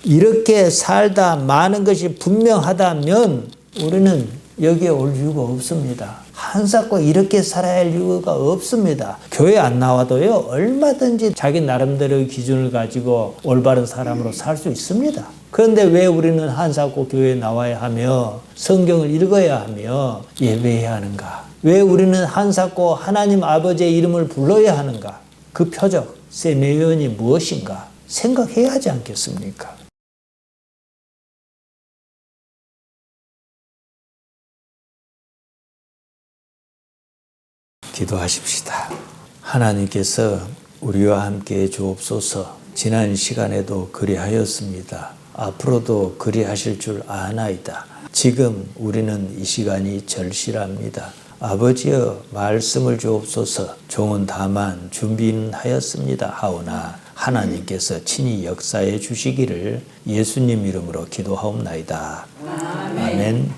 이렇게 살다 많은 것이 분명하다면 우리는 여기에 올 이유가 없습니다. 한사코 이렇게 살아야 할 이유가 없습니다. 교회 안 나와도요, 얼마든지 자기 나름대로의 기준을 가지고 올바른 사람으로 살 수 있습니다. 그런데 왜 우리는 한사코 교회에 나와야 하며 성경을 읽어야 하며 예배해야 하는가? 왜 우리는 한사코 하나님 아버지의 이름을 불러야 하는가? 그 표적, 세메연이 무엇인가? 생각해야 하지 않겠습니까? 기도하십시다. 하나님께서 우리와 함께 주옵소서. 지난 시간에도 그리하였습니다. 앞으로도 그리하실 줄 아나이다. 지금 우리는 이 시간이 절실합니다. 아버지여 말씀을 주옵소서. 종은 다만 준비는 하였습니다 하오나 하나님께서 친히 역사해 주시기를 예수님 이름으로 기도하옵나이다. 아멘.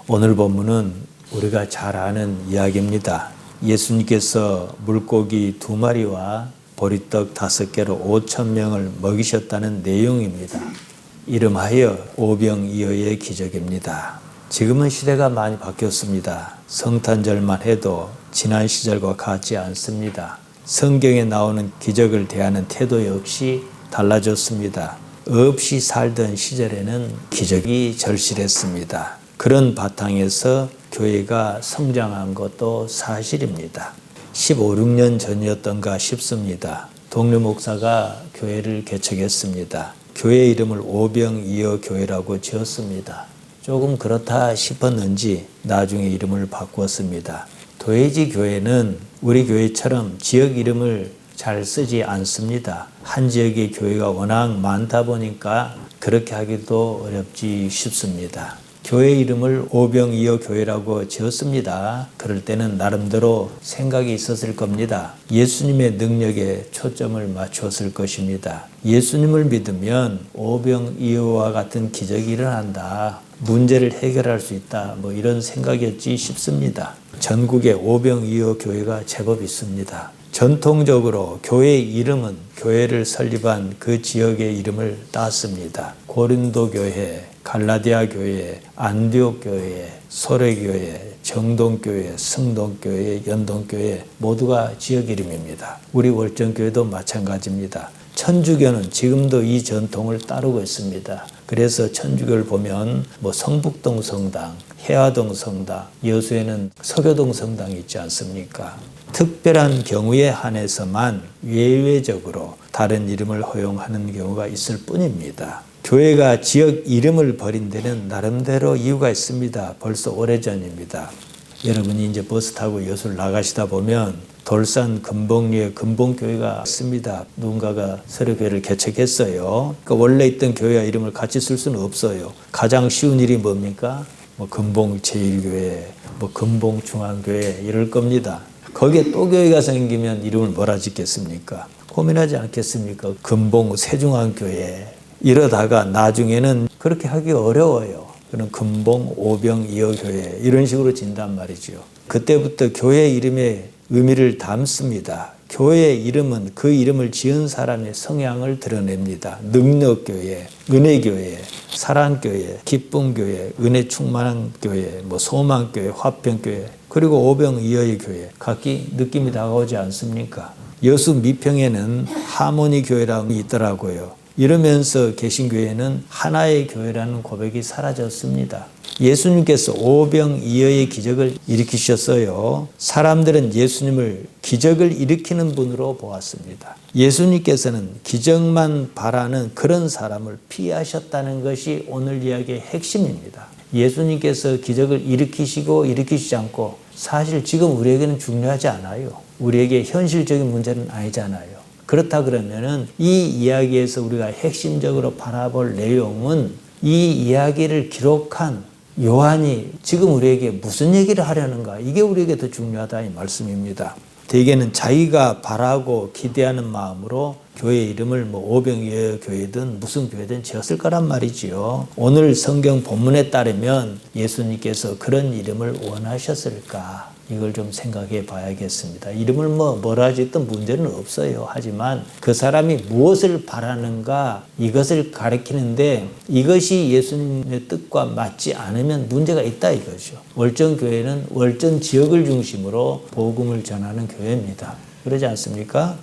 오늘 본문은 우리가 잘 아는 이야기입니다. 예수님께서 물고기 2마리와 보리떡 5개로 5,000명을 먹이셨다는 내용입니다. 이름하여 오병이어의 기적입니다. 지금은 시대가 많이 바뀌었습니다. 성탄절만 해도 지난 시절과 같지 않습니다. 성경에 나오는 기적을 대하는 태도 역시 달라졌습니다. 없이 살던 시절에는 기적이 절실했습니다. 그런 바탕에서 교회가 성장한 것도 사실입니다. 15, 16년 전이었던가 싶습니다. 동료 목사가 교회를 개척했습니다. 교회 이름을 오병이어 교회라고 지었습니다. 조금 그렇다 싶었는지 나중에 이름을 바꾸었습니다. 도해지 교회는 우리 교회처럼 지역 이름을 잘 쓰지 않습니다. 한 지역의 교회가 워낙 많다 보니까 그렇게 하기도 어렵지 싶습니다. 교회 이름을 오병이어 교회라고 지었습니다. 그럴 때는 나름대로 생각이 있었을 겁니다. 예수님의 능력에 초점을 맞추었을 것입니다. 예수님을 믿으면 오병이어와 같은 기적이 일어난다. 문제를 해결할 수 있다. 이런 생각이었지 싶습니다. 전국에 오병이어 교회가 제법 있습니다. 전통적으로 교회의 이름은 교회를 설립한 그 지역의 이름을 땄습니다. 고린도 교회, 갈라디아 교회, 안디옥 교회, 소래 교회, 정동 교회, 성동 교회, 연동 교회 모두가 지역 이름입니다. 우리 월정 교회도 마찬가지입니다. 천주교는 지금도 이 전통을 따르고 있습니다. 그래서 천주교를 보면 성북동 성당, 해화동 성당, 여수에는 서교동 성당이 있지 않습니까? 특별한 경우에 한해서만 예외적으로 다른 이름을 허용하는 경우가 있을 뿐입니다. 교회가 지역 이름을 버린 데는 나름대로 이유가 있습니다. 벌써 오래전입니다. 여러분이 이제 버스 타고 여수를 나가시다 보면 돌산 금봉리에 금봉교회가 있습니다. 누군가가 서려교회를 개척했어요. 그러니까 원래 있던 교회와 이름을 같이 쓸 수는 없어요. 가장 쉬운 일이 뭡니까? 금봉 제1교회, 금봉 중앙교회 이럴 겁니다. 거기에 또 교회가 생기면 이름을 뭐라 짓겠습니까? 고민하지 않겠습니까? 금봉 세중앙교회. 이러다가 나중에는 그렇게 하기 어려워요. 그런 금봉 오병이어 교회 이런 식으로 진단 말이죠. 그때부터 교회 이름에 의미를 담습니다. 교회 이름은 그 이름을 지은 사람의 성향을 드러냅니다. 능력교회, 은혜교회, 사랑교회, 기쁨교회, 은혜 충만한 교회, 소망교회, 화평교회, 그리고 오병이어의 교회 각기 느낌이 다가오지 않습니까? 여수 미평에는 하모니 교회라고 있더라고요. 이러면서 개신교회는 하나의 교회라는 고백이 사라졌습니다. 예수님께서 오병이어의 기적을 일으키셨어요. 사람들은 예수님을 기적을 일으키는 분으로 보았습니다. 예수님께서는 기적만 바라는 그런 사람을 피하셨다는 것이 오늘 이야기의 핵심입니다. 예수님께서 기적을 일으키시고 일으키시지 않고 사실 지금 우리에게는 중요하지 않아요. 우리에게 현실적인 문제는 아니잖아요. 그렇다 그러면은 이 이야기에서 우리가 핵심적으로 바라볼 내용은 이 이야기를 기록한 요한이 지금 우리에게 무슨 얘기를 하려는가, 이게 우리에게 더 중요하다 이 말씀입니다. 대개는 자기가 바라고 기대하는 마음으로 교회 이름을 오병이어 교회든 무슨 교회든 지었을 거란 말이지요. 오늘 성경 본문에 따르면 예수님께서 그런 이름을 원하셨을까? 이걸 좀 생각해 봐야겠습니다. 이름을 뭐라 짓든 문제는 없어요. 하지만 그 사람이 무엇을 바라는가 이것을 가리키는데 이것이 예수님의 뜻과 맞지 않으면 문제가 있다 이거죠. 월정교회는 월정 지역을 중심으로 복음을 전하는 교회입니다. 그러지 않습니까?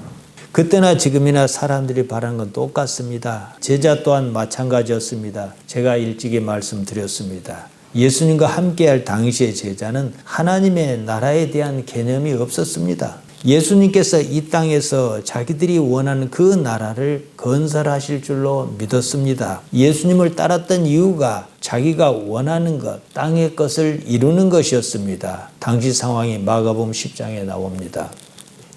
그때나 지금이나 사람들이 바라는 건 똑같습니다. 제자 또한 마찬가지였습니다. 제가 일찍이 말씀드렸습니다. 예수님과 함께할 당시의 제자는 하나님의 나라에 대한 개념이 없었습니다. 예수님께서 이 땅에서 자기들이 원하는 그 나라를 건설하실 줄로 믿었습니다. 예수님을 따랐던 이유가 자기가 원하는 것, 땅의 것을 이루는 것이었습니다. 당시 상황이 마가복음 10장에 나옵니다.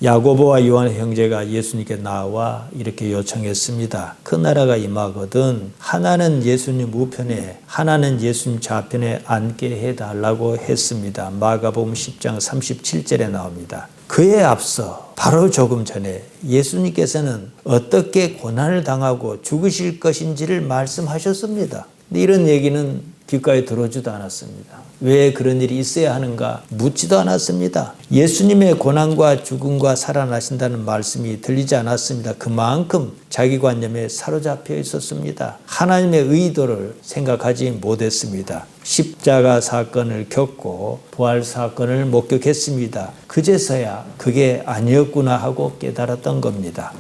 야고보와 요한 형제가 예수님께 나와 이렇게 요청했습니다. 그 나라가 임하거든 하나는 예수님 우편에 하나는 예수님 좌편에 앉게 해달라고 했습니다. 마가복음 10장 37절에 나옵니다. 그에 앞서 바로 조금 전에 예수님께서는 어떻게 고난을 당하고 죽으실 것인지를 말씀하셨습니다. 이런 얘기는 귓가에 들어오지도 않았습니다. 왜 그런 일이 있어야 하는가 묻지도 않았습니다. 예수님의 고난과 죽음과 살아나신다는 말씀이 들리지 않았습니다. 그만큼 자기 관념에 사로잡혀 있었습니다. 하나님의 의도를 생각하지 못했습니다. 십자가 사건을 겪고 부활 사건을 목격했습니다. 그제서야 그게 아니었구나 하고 깨달았던 겁니다.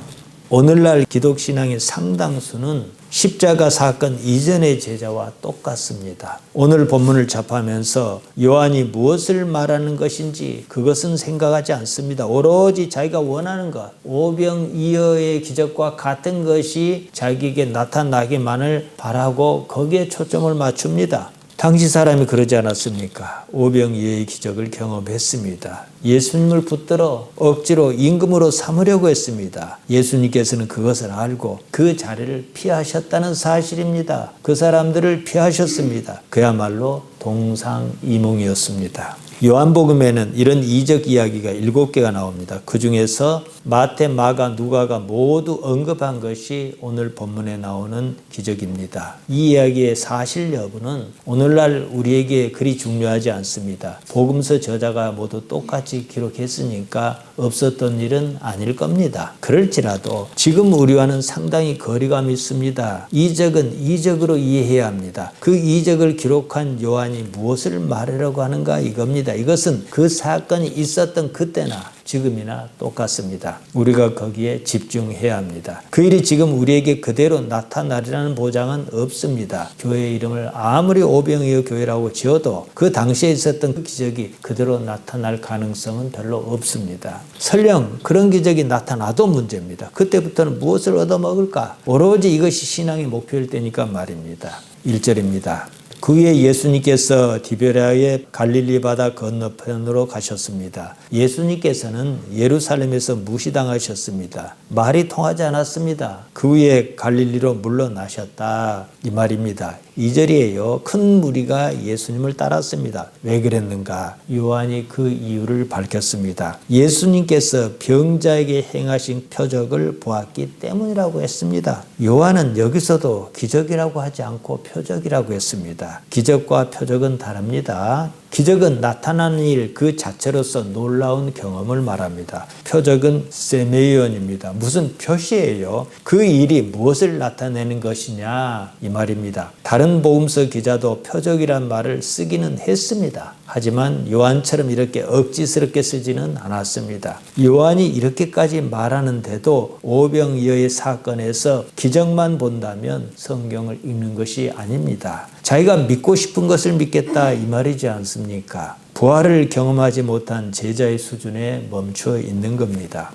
오늘날 기독신앙의 상당수는 십자가 사건 이전의 제자와 똑같습니다. 오늘 본문을 접하면서 요한이 무엇을 말하는 것인지 그것은 생각하지 않습니다. 오로지 자기가 원하는 것, 오병이어의 기적과 같은 것이 자기에게 나타나기만을 바라고 거기에 초점을 맞춥니다. 당시 사람이 그러지 않았습니까? 오병이어의 기적을 경험했습니다. 예수님을 붙들어 억지로 임금으로 삼으려고 했습니다. 예수님께서는 그것을 알고 그 자리를 피하셨다는 사실입니다. 그 사람들을 피하셨습니다. 그야말로 동상이몽이었습니다. 요한복음에는 이런 이적 이야기가 7개가 나옵니다. 그 중에서 마태, 마가, 누가가 모두 언급한 것이 오늘 본문에 나오는 기적입니다. 이 이야기의 사실 여부는 오늘날 우리에게 그리 중요하지 않습니다. 복음서 저자가 모두 똑같이 기록했으니까 없었던 일은 아닐 겁니다. 그럴지라도 지금 우리와는 상당히 거리감이 있습니다. 이적은 이적으로 이해해야 합니다. 그 이적을 기록한 요한이 무엇을 말하려고 하는가 이겁니다. 이것은 그 사건이 있었던 그때나 지금이나 똑같습니다. 우리가 거기에 집중해야 합니다. 그 일이 지금 우리에게 그대로 나타나리라는 보장은 없습니다. 교회 이름을 아무리 오병이어 교회라고 지어도 그 당시에 있었던 그 기적이 그대로 나타날 가능성은 별로 없습니다. 설령 그런 기적이 나타나도 문제입니다. 그때부터는 무엇을 얻어먹을까? 오로지 이것이 신앙의 목표일 때니까 말입니다. 1절입니다. 그 후에 예수님께서 디베랴의 갈릴리 바다 건너편으로 가셨습니다. 예수님께서는 예루살렘에서 무시당하셨습니다. 말이 통하지 않았습니다. 그 후에 갈릴리로 물러나셨다 이 말입니다. 2절이에요. 큰 무리가 예수님을 따랐습니다. 왜 그랬는가? 요한이 그 이유를 밝혔습니다. 예수님께서 병자에게 행하신 표적을 보았기 때문이라고 했습니다. 요한은 여기서도 기적이라고 하지 않고 표적이라고 했습니다. 기적과 표적은 다릅니다. 기적은 나타나는 일 그 자체로서 놀라운 경험을 말합니다. 표적은 세메이온입니다. 무슨 표시예요? 그 일이 무엇을 나타내는 것이냐 이 말입니다. 다른 복음서 기자도 표적이란 말을 쓰기는 했습니다. 하지만 요한처럼 이렇게 억지스럽게 쓰지는 않았습니다. 요한이 이렇게까지 말하는데도 오병이어의 사건에서 기적만 본다면 성경을 읽는 것이 아닙니다. 자기가 믿고 싶은 것을 믿겠다 이 말이지 않습니까? 부활을 경험하지 못한 제자의 수준에 멈춰 있는 겁니다.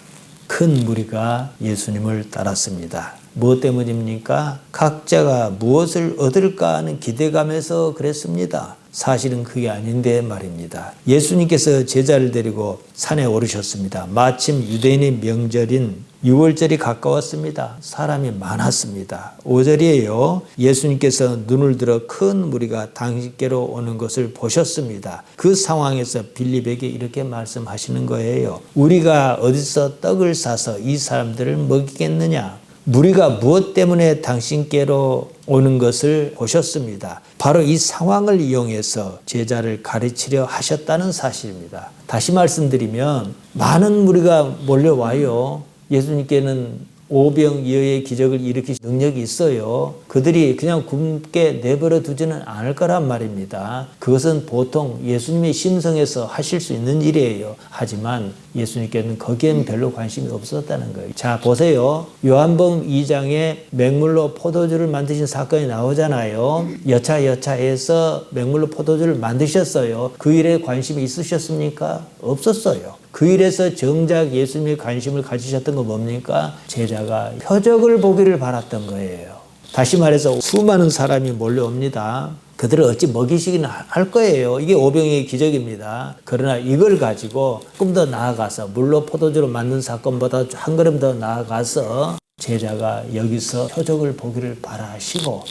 큰 무리가 예수님을 따랐습니다. 무엇 때문입니까? 각자가 무엇을 얻을까 하는 기대감에서 그랬습니다. 사실은 그게 아닌데 말입니다. 예수님께서 제자를 데리고 산에 오르셨습니다. 마침 유대인의 명절인 6월절이 가까웠습니다. 사람이 많았습니다. 5절이에요. 예수님께서 눈을 들어 큰 무리가 당신께로 오는 것을 보셨습니다. 그 상황에서 빌립에게 이렇게 말씀하시는 거예요. 우리가 어디서 떡을 사서 이 사람들을 먹이겠느냐? 무리가 무엇 때문에 당신께로 오는 것을 보셨습니다. 바로 이 상황을 이용해서 제자를 가르치려 하셨다는 사실입니다. 다시 말씀드리면 많은 무리가 몰려와요. 예수님께는 오병이어의 기적을 일으키실 능력이 있어요. 그들이 그냥 굶게 내버려 두지는 않을 거란 말입니다. 그것은 보통 예수님의 심성에서 하실 수 있는 일이에요. 하지만 예수님께는 거기엔 별로 관심이 없었다는 거예요. 자, 보세요. 요한복음 2장에 맹물로 포도주를 만드신 사건이 나오잖아요. 여차해서 맹물로 포도주를 만드셨어요. 그 일에 관심이 있으셨습니까? 없었어요. 그 일에서 정작 예수님의 관심을 가지셨던 건 뭡니까? 제자가 표적을 보기를 바랐던 거예요. 다시 말해서 수많은 사람이 몰려옵니다. 그들을 어찌 먹이시기는 할 거예요. 이게 오병이의 기적입니다. 그러나 이걸 가지고 조금 더 나아가서 물로 포도주로 만든 사건보다 한 걸음 더 나아가서 제자가 여기서 표적을 보기를 바라시고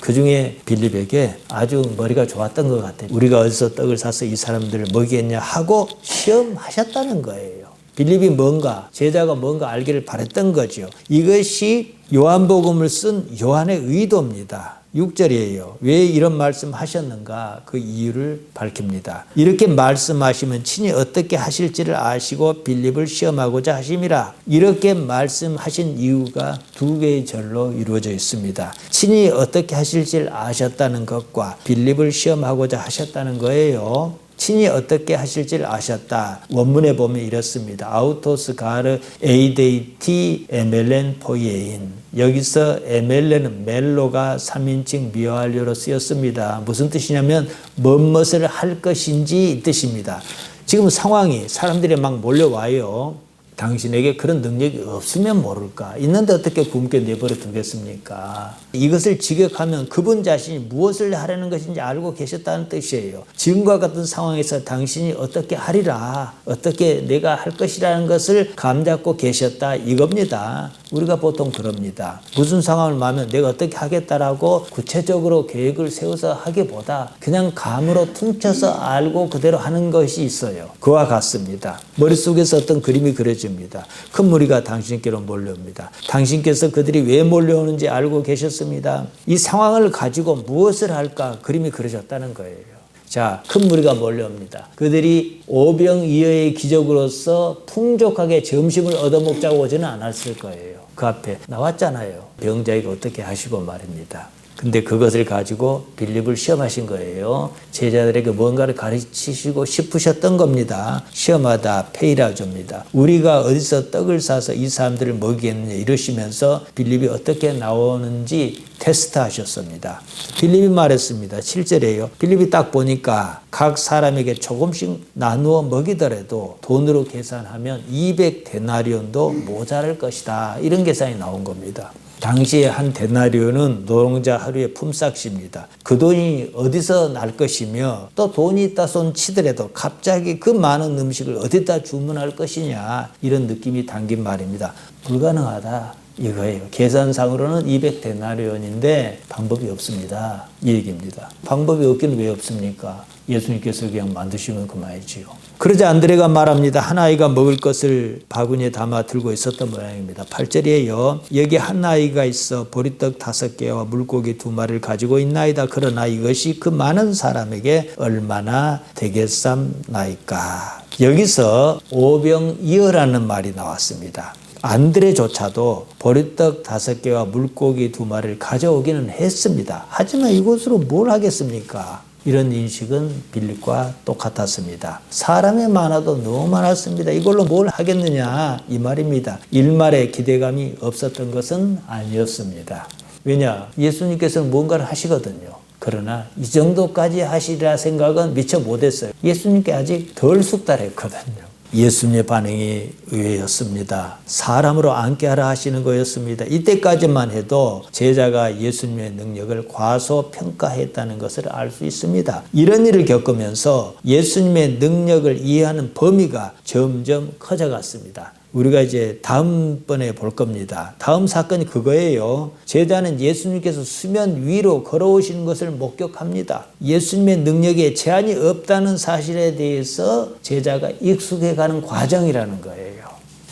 그 중에 빌립에게 아주 머리가 좋았던 것 같아요. 우리가 어디서 떡을 사서 이 사람들을 먹이겠냐 하고 시험하셨다는 거예요. 빌립이 뭔가, 제자가 뭔가 알기를 바랬던 거죠. 이것이 요한복음을 쓴 요한의 의도입니다. 6절이에요. 왜 이런 말씀 하셨는가? 그 이유를 밝힙니다. 이렇게 말씀하시면 친히 어떻게 하실지를 아시고 빌립을 시험하고자 하심이라. 이렇게 말씀하신 이유가 두 개의 절로 이루어져 있습니다. 친히 어떻게 하실지를 아셨다는 것과 빌립을 시험하고자 하셨다는 거예요. 친히 어떻게 하실지를 아셨다. 원문에 보면 이렇습니다. 아우토스 가르 에이데이티 에멜렌 포이에인. 여기서 에멜렌은 멜로가 3인칭 미완료로 쓰였습니다. 무슨 뜻이냐면 무엇을 할 것인지 이 뜻입니다. 지금 상황이 사람들이 막 몰려와요. 당신에게 그런 능력이 없으면 모를까? 있는데 어떻게 굶게 내버려 두겠습니까? 이것을 직역하면 그분 자신이 무엇을 하려는 것인지 알고 계셨다는 뜻이에요. 지금과 같은 상황에서 당신이 어떻게 하리라, 어떻게 내가 할 것이라는 것을 감잡고 계셨다 이겁니다. 우리가 보통 그럽니다. 무슨 상황을 마면 내가 어떻게 하겠다라고 구체적으로 계획을 세워서 하기보다 그냥 감으로 퉁쳐서 알고 그대로 하는 것이 있어요. 그와 같습니다. 머릿속에서 어떤 그림이 그려집니다. 큰 무리가 당신께로 몰려옵니다. 당신께서 그들이 왜 몰려오는지 알고 계셨습니다. 이 상황을 가지고 무엇을 할까 그림이 그려졌다는 거예요. 자, 큰 무리가 몰려옵니다. 그들이 오병이어의 기적으로서 풍족하게 점심을 얻어먹자고 오지는 않았을 거예요. 그 앞에 나왔잖아요. 병자에게 어떻게 하시고 말입니다. 근데 그것을 가지고 빌립을 시험하신 거예요. 제자들에게 뭔가를 가르치시고 싶으셨던 겁니다. 시험하다 페이라조입니다. 우리가 어디서 떡을 사서 이 사람들을 먹이겠느냐 이러시면서 빌립이 어떻게 나오는지 테스트하셨습니다. 빌립이 말했습니다. 7절이에요. 빌립이 딱 보니까 각 사람에게 조금씩 나누어 먹이더라도 돈으로 계산하면 200데나리온도 모자랄 것이다. 이런 계산이 나온 겁니다. 당시에 한 데나리온은 노동자 하루의 품삯입니다. 그 돈이 어디서 날 것이며 또 돈이 있다 손 치더라도 갑자기 그 많은 음식을 어디다 주문할 것이냐 이런 느낌이 담긴 말입니다. 불가능하다 이거예요. 계산상으로는 200데나리온인데 방법이 없습니다. 이 얘기입니다. 방법이 없기는 왜 없습니까? 예수님께서 그냥 만드시면 그만이지요. 그러자 안드레가 말합니다. 한 아이가 먹을 것을 바구니에 담아 들고 있었던 모양입니다. 8절이에요. 여기 한 아이가 있어 보리떡 5개와 물고기 2마리를 가지고 있나이다. 그러나 이것이 그 많은 사람에게 얼마나 되겠삼나이까. 여기서 오병이어라는 말이 나왔습니다. 안드레조차도 보리떡 5개와 물고기 2마리를 가져오기는 했습니다. 하지만 이것으로 뭘 하겠습니까? 이런 인식은 빌립과 똑같았습니다. 사람이 많아도 너무 많았습니다. 이걸로 뭘 하겠느냐 이 말입니다. 일말의 기대감이 없었던 것은 아니었습니다. 왜냐? 예수님께서는 뭔가를 하시거든요. 그러나 이 정도까지 하시리라 생각은 미처 못했어요. 예수님께 아직 덜 숙달했거든요. 예수님의 반응이 의외였습니다. 사람으로 앉게 하라 하시는 거였습니다. 이때까지만 해도 제자가 예수님의 능력을 과소평가했다는 것을 알 수 있습니다. 이런 일을 겪으면서 예수님의 능력을 이해하는 범위가 점점 커져갔습니다. 우리가 이제 다음번에 볼 겁니다. 다음 사건이 그거예요. 제자는 예수님께서 수면 위로 걸어오시는 것을 목격합니다. 예수님의 능력에 제한이 없다는 사실에 대해서 제자가 익숙해가는 과정이라는 거예요.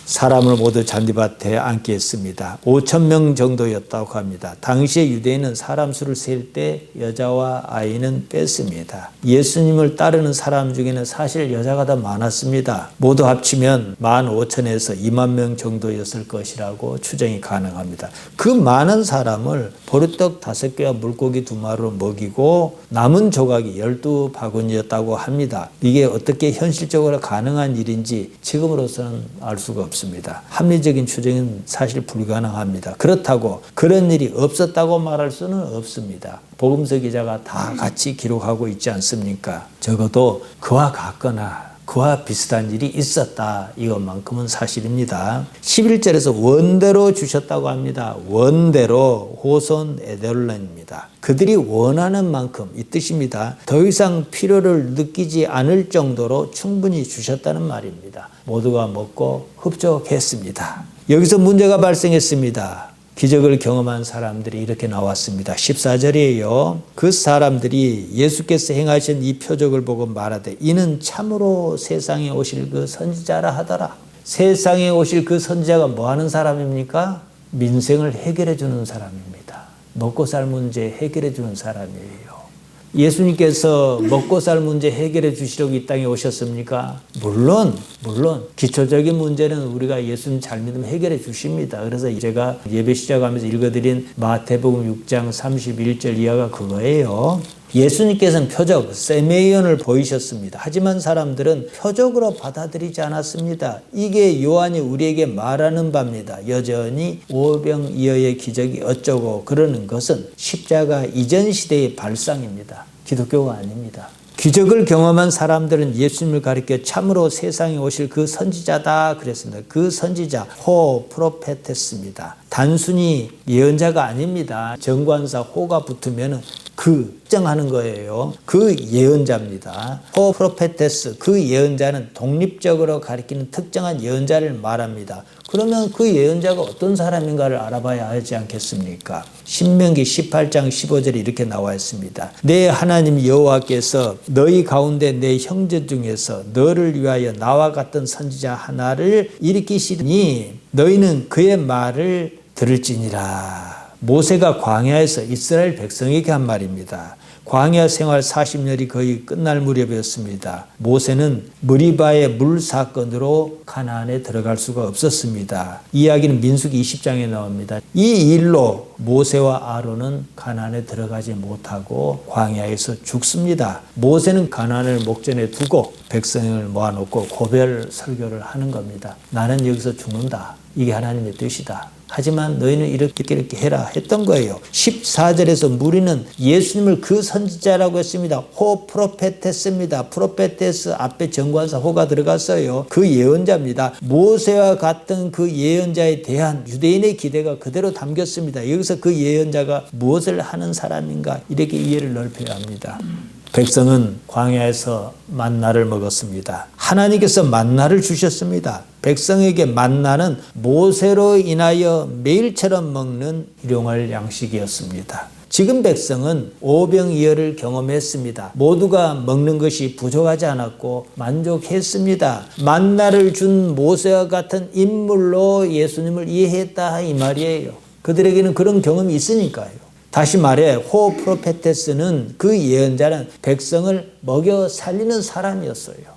사람을 모두 잔디밭에 앉게 했습니다. 5,000명 정도였다고 합니다. 당시에 유대인은 사람 수를 셀 때 여자와 아이는 뺐습니다. 예수님을 따르는 사람 중에는 사실 여자가 더 많았습니다. 모두 합치면 15,000에서 2만 명 정도였을 것이라고 추정이 가능합니다. 그 많은 사람을 보리떡 5개와 물고기 2마리로 먹이고 남은 조각이 12바구니였다고 합니다. 이게 어떻게 현실적으로 가능한 일인지 지금으로서는 알 수가 없습니다. 합리적인 추정은 사실 불가능합니다. 그렇다고 그런 일이 없었다고 말할 수는 없습니다. 복음서 기자가 다 같이 기록하고 있지 않습니까? 적어도 그와 같거나 그와 비슷한 일이 있었다. 이것만큼은 사실입니다. 11절에서 원대로 주셨다고 합니다. 원대로 호손 에델론입니다. 그들이 원하는 만큼 이 뜻입니다. 더 이상 필요를 느끼지 않을 정도로 충분히 주셨다는 말입니다. 모두가 먹고 흡족했습니다. 여기서 문제가 발생했습니다. 기적을 경험한 사람들이 이렇게 나왔습니다. 14절이에요. 그 사람들이 예수께서 행하신 이 표적을 보고 말하되 이는 참으로 세상에 오실 그 선지자라 하더라. 세상에 오실 그 선지자가 뭐 하는 사람입니까? 민생을 해결해 주는 사람입니다. 먹고 살 문제 해결해 주는 사람이에요. 예수님께서 먹고 살 문제 해결해 주시려고 이 땅에 오셨습니까? 물론 기초적인 문제는 우리가 예수님 잘 믿으면 해결해 주십니다. 그래서 제가 예배 시작하면서 읽어드린 마태복음 6장 31절 이하가 그거예요. 예수님께서는 표적, 세메이온을 보이셨습니다. 하지만 사람들은 표적으로 받아들이지 않았습니다. 이게 요한이 우리에게 말하는 바입니다. 여전히 오병이어의 기적이 어쩌고 그러는 것은 십자가 이전 시대의 발상입니다. 기독교가 아닙니다. 기적을 경험한 사람들은 예수님을 가리켜 참으로 세상에 오실 그 선지자다 그랬습니다. 그 선지자 호 프로페테스입니다. 단순히 예언자가 아닙니다. 정관사 호가 붙으면 그 특정하는 거예요. 그 예언자입니다. 호 프로페테스 그 예언자는 독립적으로 가리키는 특정한 예언자를 말합니다. 그러면 그 예언자가 어떤 사람인가를 알아봐야 하지 않겠습니까? 신명기 18장 15절에 이렇게 나와 있습니다. 내 하나님 여호와께서 너희 가운데 내 형제 중에서 너를 위하여 나와 같은 선지자 하나를 일으키시니 너희는 그의 말을 들을지니라. 모세가 광야에서 이스라엘 백성에게 한 말입니다. 광야 생활 40년이 거의 끝날 무렵이었습니다. 모세는 머리바의 물 사건으로 가나안에 들어갈 수가 없었습니다. 이 이야기는 민수기 20장에 나옵니다. 이 일로 모세와 아론은 가나안에 들어가지 못하고 광야에서 죽습니다. 모세는 가나안을 목전에 두고 백성을 모아놓고 고별 설교를 하는 겁니다. 나는 여기서 죽는다. 이게 하나님의 뜻이다. 하지만 너희는 이렇게 해라 했던 거예요. 14절에서 무리는 예수님을 그 선지자라고 했습니다. 호 프로페테스입니다. 프로페테스 앞에 정관사 호가 들어갔어요. 그 예언자입니다. 모세와 같은 그 예언자에 대한 유대인의 기대가 그대로 담겼습니다. 여기서 그 예언자가 무엇을 하는 사람인가 이렇게 이해를 넓혀야 합니다. 백성은 광야에서 만나를 먹었습니다. 하나님께서 만나를 주셨습니다. 백성에게 만나는 모세로 인하여 매일처럼 먹는 일용할 양식이었습니다. 지금 백성은 오병이어를 경험했습니다. 모두가 먹는 것이 부족하지 않았고 만족했습니다. 만나를 준 모세와 같은 인물로 예수님을 이해했다 이 말이에요. 그들에게는 그런 경험이 있으니까요. 다시 말해 호 프로페테스는 그 예언자는 백성을 먹여 살리는 사람이었어요.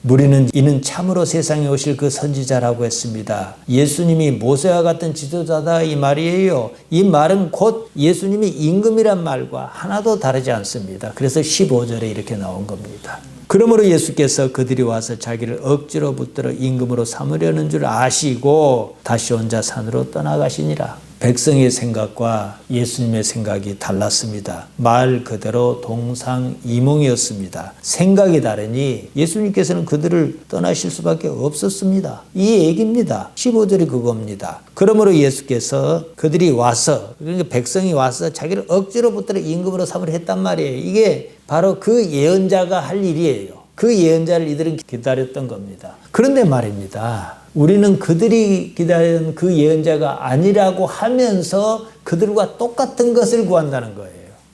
무리는 이는 참으로 세상에 오실 그 선지자라고 했습니다. 예수님이 모세와 같은 지도자다 이 말이에요. 이 말은 곧 예수님이 임금이란 말과 하나도 다르지 않습니다. 그래서 15절에 이렇게 나온 겁니다. 그러므로 예수께서 그들이 와서 자기를 억지로 붙들어 임금으로 삼으려는 줄 아시고 다시 혼자 산으로 떠나가시니라. 백성의 생각과 예수님의 생각이 달랐습니다. 말 그대로 동상이몽이었습니다. 생각이 다르니 예수님께서는 그들을 떠나실 수밖에 없었습니다. 이 얘기입니다. 15절이 그겁니다. 그러므로 예수께서 그들이 와서 그러니까 백성이 와서 자기를 억지로 붙들어 임금으로 삼으려 했단 말이에요. 이게 바로 그 예언자가 할 일이에요. 그 예언자를 이들은 기다렸던 겁니다. 그런데 말입니다. 우리는 그들이 기다리는 그 예언자가 아니라고 하면서 그들과 똑같은 것을 구한다는 거예요.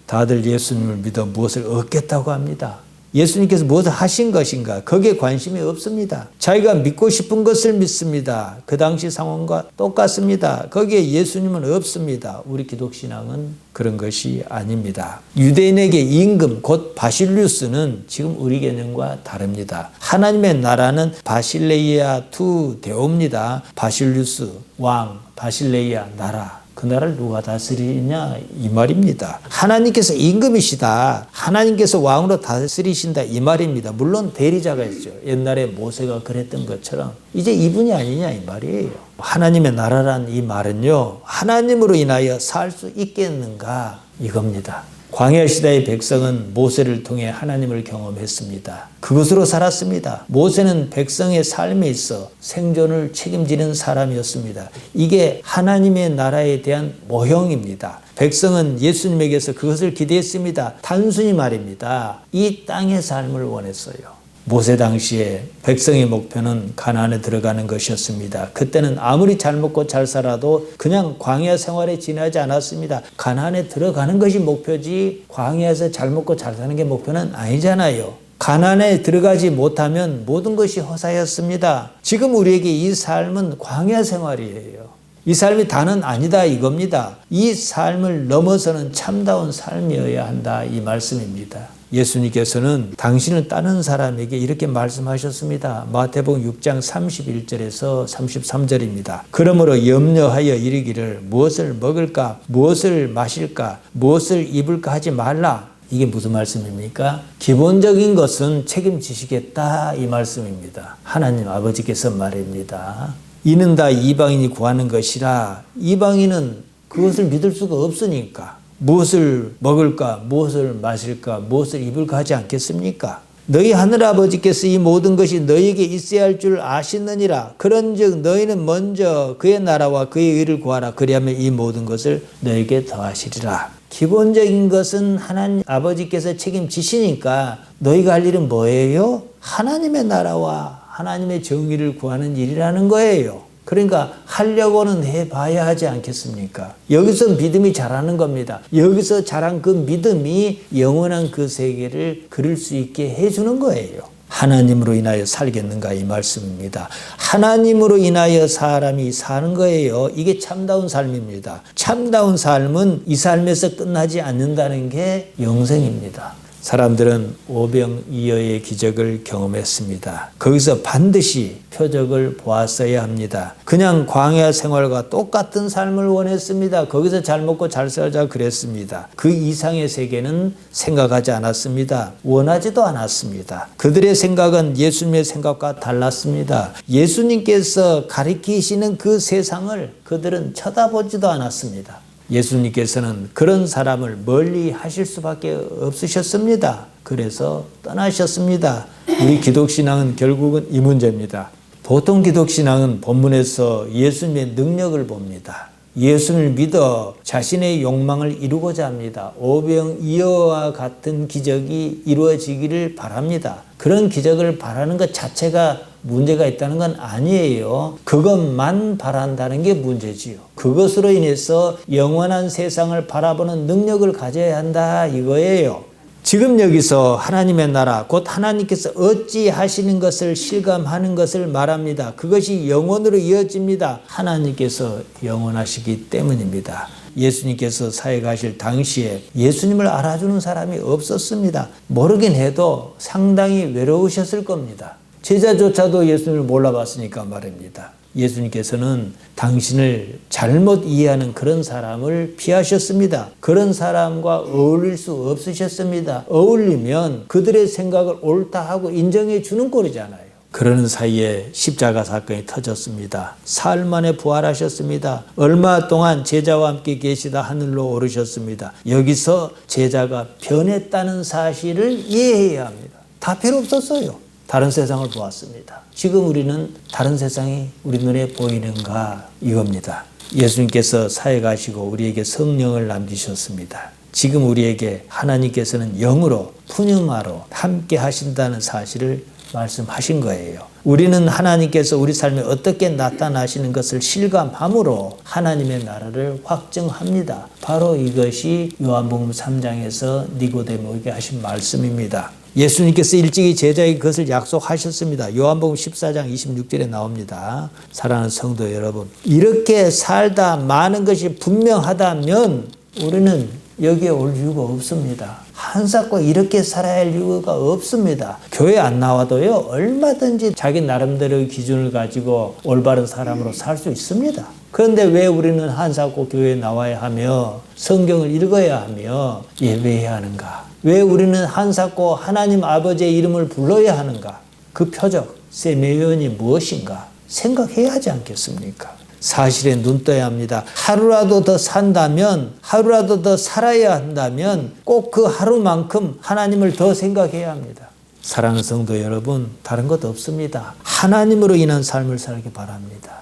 다들 예수님을 믿어 무엇을 얻겠다고 합니다. 예수님께서 무엇을 하신 것인가? 거기에 관심이 없습니다. 자기가 믿고 싶은 것을 믿습니다. 그 당시 상황과 똑같습니다. 거기에 예수님은 없습니다. 우리 기독신앙은 그런 것이 아닙니다. 유대인에게 임금 곧 바실루스는 지금 우리 개념과 다릅니다. 하나님의 나라는 바실레이아 투 데오입니다. 바실루스 왕, 바실레이아 나라. 그 나라를 누가 다스리냐 이 말입니다. 하나님께서 임금이시다. 하나님께서 왕으로 다스리신다 이 말입니다. 물론 대리자가 있죠. 옛날에 모세가 그랬던 것처럼 이제 이분이 아니냐 이 말이에요. 하나님의 나라란 이 말은요. 하나님으로 인하여 살 수 있겠는가 이겁니다. 광야 시대의 백성은 모세를 통해 하나님을 경험했습니다. 그것으로 살았습니다. 모세는 백성의 삶에 있어 생존을 책임지는 사람이었습니다. 이게 하나님의 나라에 대한 모형입니다. 백성은 예수님에게서 그것을 기대했습니다. 단순히 말입니다. 이 땅의 삶을 원했어요. 모세 당시에 백성의 목표는 가나안에 들어가는 것이었습니다. 그때는 아무리 잘 먹고 잘 살아도 그냥 광야 생활에 지나지 않았습니다. 가나안에 들어가는 것이 목표지 광야에서 잘 먹고 잘 사는 게 목표는 아니잖아요. 가나안에 들어가지 못하면 모든 것이 허사였습니다. 지금 우리에게 이 삶은 광야 생활이에요. 이 삶이 다는 아니다 이겁니다. 이 삶을 넘어서는 참다운 삶이어야 한다 이 말씀입니다. 예수님께서는 당신을 따르는 사람에게 이렇게 말씀하셨습니다. 마태복음 6장 31절에서 33절입니다. 그러므로 염려하여 이르기를 무엇을 먹을까, 무엇을 마실까, 무엇을 입을까 하지 말라. 이게 무슨 말씀입니까? 기본적인 것은 책임지시겠다 이 말씀입니다. 하나님 아버지께서 말입니다. 이는 다 이방인이 구하는 것이라. 이방인은 그것을 믿을 수가 없으니까 무엇을 먹을까, 무엇을 마실까, 무엇을 입을까 하지 않겠습니까? 너희 하늘아버지께서 이 모든 것이 너희에게 있어야 할 줄 아시느니라. 그런즉 너희는 먼저 그의 나라와 그의 의를 구하라. 그리하면 이 모든 것을 너희에게 더하시리라. 기본적인 것은 하나님 아버지께서 책임지시니까 너희가 할 일은 뭐예요? 하나님의 나라와 하나님의 정의를 구하는 일이라는 거예요. 그러니까 하려고는 해봐야 하지 않겠습니까? 여기서 믿음이 자라는 겁니다. 여기서 자란 그 믿음이 영원한 그 세계를 그릴 수 있게 해주는 거예요. 하나님으로 인하여 살겠는가 이 말씀입니다. 하나님으로 인하여 사람이 사는 거예요. 이게 참다운 삶입니다. 참다운 삶은 이 삶에서 끝나지 않는다는 게 영생입니다. 사람들은 오병이어의 기적을 경험했습니다. 거기서 반드시 표적을 보았어야 합니다. 그냥 광야 생활과 똑같은 삶을 원했습니다. 거기서 잘 먹고 잘 살자 그랬습니다. 그 이상의 세계는 생각하지 않았습니다. 원하지도 않았습니다. 그들의 생각은 예수님의 생각과 달랐습니다. 예수님께서 가리키시는 그 세상을 그들은 쳐다보지도 않았습니다. 예수님께서는 그런 사람을 멀리 하실 수밖에 없으셨습니다. 그래서 떠나셨습니다. 우리 기독신앙은 결국은 이 문제입니다. 보통 기독신앙은 본문에서 예수님의 능력을 봅니다. 예수를 믿어 자신의 욕망을 이루고자 합니다. 오병이어와 같은 기적이 이루어지기를 바랍니다. 그런 기적을 바라는 것 자체가 문제가 있다는 건 아니에요. 그것만 바란다는 게 문제지요. 그것으로 인해서 영원한 세상을 바라보는 능력을 가져야 한다 이거예요. 지금 여기서 하나님의 나라 곧 하나님께서 어찌 하시는 것을 실감하는 것을 말합니다. 그것이 영원으로 이어집니다. 하나님께서 영원하시기 때문입니다. 예수님께서 사역하실 당시에 예수님을 알아주는 사람이 없었습니다. 모르긴 해도 상당히 외로우셨을 겁니다. 제자조차도 예수님을 몰라봤으니까 말입니다. 예수님께서는 당신을 잘못 이해하는 그런 사람을 피하셨습니다. 그런 사람과 어울릴 수 없으셨습니다. 어울리면 그들의 생각을 옳다 하고 인정해 주는 꼴이잖아요. 그러는 사이에 십자가 사건이 터졌습니다. 사흘 만에 부활하셨습니다. 얼마 동안 제자와 함께 계시다 하늘로 오르셨습니다. 여기서 제자가 변했다는 사실을 이해해야 합니다. 다 필요 없었어요. 다른 세상을 보았습니다. 지금 우리는 다른 세상이 우리 눈에 보이는가 이겁니다. 예수님께서 사역하시고 우리에게 성령을 남기셨습니다. 지금 우리에게 하나님께서는 영으로 푸뉴마로 함께 하신다는 사실을 말씀하신 거예요. 우리는 하나님께서 우리 삶에 어떻게 나타나시는 것을 실감함으로 하나님의 나라를 확증합니다. 바로 이것이 요한복음 3장에서 니고데모에게 하신 말씀입니다. 예수님께서 일찍이 제자에게 그것을 약속하셨습니다. 요한복음 14장 26절에 나옵니다. 사랑하는 성도 여러분, 이렇게 살다 많은 것이 분명하다면 우리는 여기에 올 이유가 없습니다. 한사코 이렇게 살아야 할 이유가 없습니다. 교회 안 나와도요, 얼마든지 자기 나름대로의 기준을 가지고 올바른 사람으로 살 수 있습니다. 그런데 왜 우리는 한사코 교회에 나와야 하며 성경을 읽어야 하며 예배해야 하는가? 왜 우리는 한사코 하나님 아버지의 이름을 불러야 하는가? 그 표적, 세메연이 무엇인가? 생각해야 하지 않겠습니까? 사실에 눈 떠야 합니다. 하루라도 더 산다면, 하루라도 더 살아야 한다면 꼭 그 하루만큼 하나님을 더 생각해야 합니다. 사랑하는 성도 여러분, 다른 것 없습니다. 하나님으로 인한 삶을 살기 바랍니다.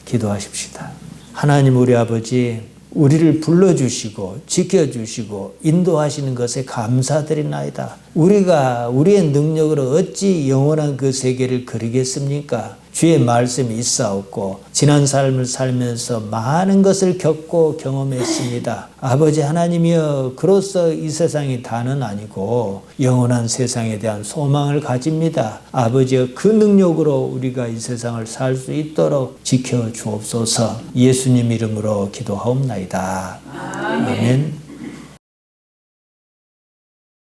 기도하십시다. 하나님 우리 아버지, 우리를 불러주시고 지켜주시고 인도하시는 것에 감사드리나이다. 우리가 우리의 능력으로 어찌 영원한 그 세계를 그리겠습니까? 주의 말씀이 있사옵고 지난 삶을 살면서 많은 것을 겪고 경험했습니다. 아버지 하나님이여, 그로써 이 세상이 다는 아니고 영원한 세상에 대한 소망을 가집니다. 아버지여, 그 능력으로 우리가 이 세상을 살 수 있도록 지켜주옵소서. 예수님 이름으로 기도하옵나이다. 아멘.